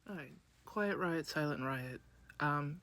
All right. Quiet riot, silent riot.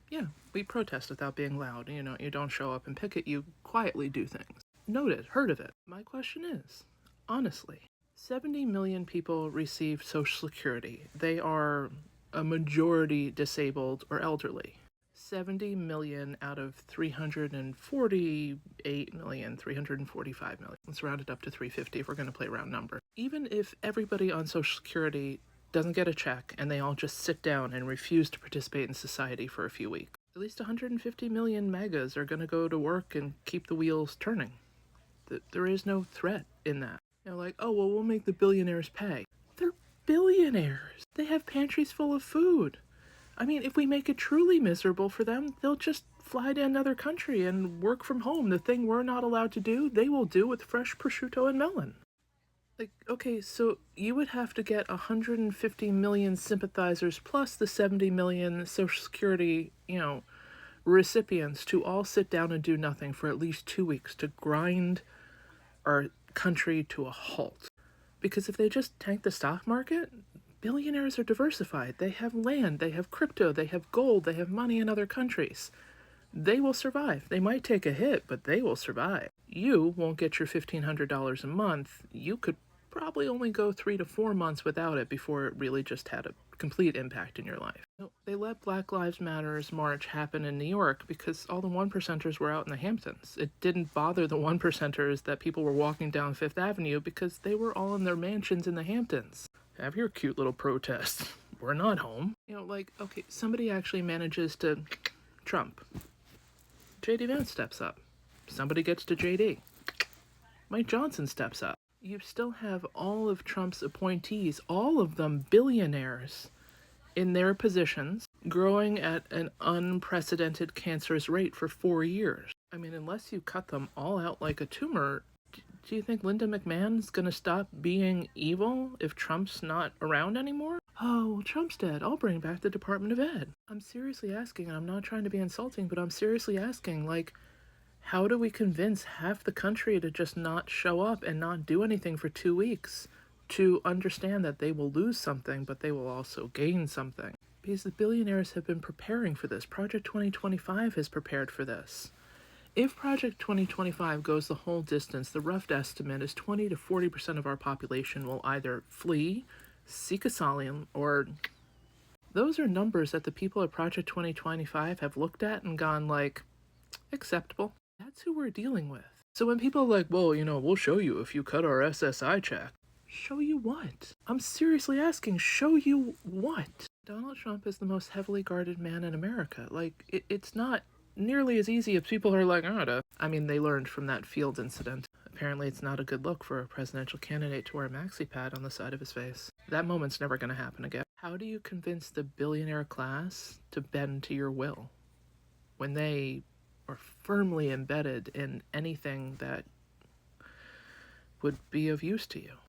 Yeah, we protest without being loud. You don't show up and picket, you quietly do things. Noted, heard of it. My question is, honestly, 70 million people receive Social Security. They are a majority disabled or elderly. 70 million out of 348 million, 345 million. Let's round it up to 350 if we're going to play round number. Even if everybody on Social Security doesn't get a check and they all just sit down and refuse to participate in society for a few weeks, at least 150 million MAGAs are going to go to work and keep the wheels turning. There is no threat in that. Like, oh, well, we'll make the billionaires pay. They're billionaires. They have pantries full of food. I mean, if we make it truly miserable for them, they'll just fly to another country and work from home. The thing we're not allowed to do, they will do with fresh prosciutto and melon. Like, okay, so you would have to get 150 million sympathizers plus the 70 million Social Security, recipients to all sit down and do nothing for at least 2 weeks to grind our country to a halt. Because if they just tank the stock market, billionaires are diversified. They have land, they have crypto, they have gold, they have money in other countries. They will survive. They might take a hit, but they will survive. You won't get your $1,500 a month. You could probably only go 3 to 4 months without it before it really just had a complete impact in your life. They let Black Lives Matter's march happen in New York because all the one percenters were out in the Hamptons. It didn't bother the one percenters that people were walking down Fifth Avenue because they were all in their mansions in the Hamptons. Have your cute little protest. We're not home. Okay, somebody actually manages to Trump. JD Vance steps up. Somebody gets to JD. Mike Johnson steps up. You still have all of Trump's appointees, all of them billionaires, in their positions, growing at an unprecedented cancerous rate for 4 years. I mean, unless you cut them all out like a tumor, do you think Linda McMahon's gonna stop being evil if Trump's not around anymore? Oh, well, Trump's dead. I'll bring back the Department of Ed. I'm seriously asking, and I'm not trying to be insulting, but I'm seriously asking, how do we convince half the country to just not show up and not do anything for 2 weeks? To understand that they will lose something, but they will also gain something. Because the billionaires have been preparing for this. Project 2025 has prepared for this. If Project 2025 goes the whole distance, the rough estimate is 20 to 40% of our population will either flee, seek asylum, or... Those are numbers that the people at Project 2025 have looked at and gone acceptable. That's who we're dealing with. So when people are like, well, we'll show you if you cut our SSI check. Show you what? I'm seriously asking, show you what? Donald Trump is the most heavily guarded man in America. It's not nearly as easy as people are like, I mean, they learned from that Field incident. Apparently it's not a good look for a presidential candidate to wear a maxi pad on the side of his face. That moment's never going to happen again. How do you convince the billionaire class to bend to your will when they are firmly embedded in anything that would be of use to you?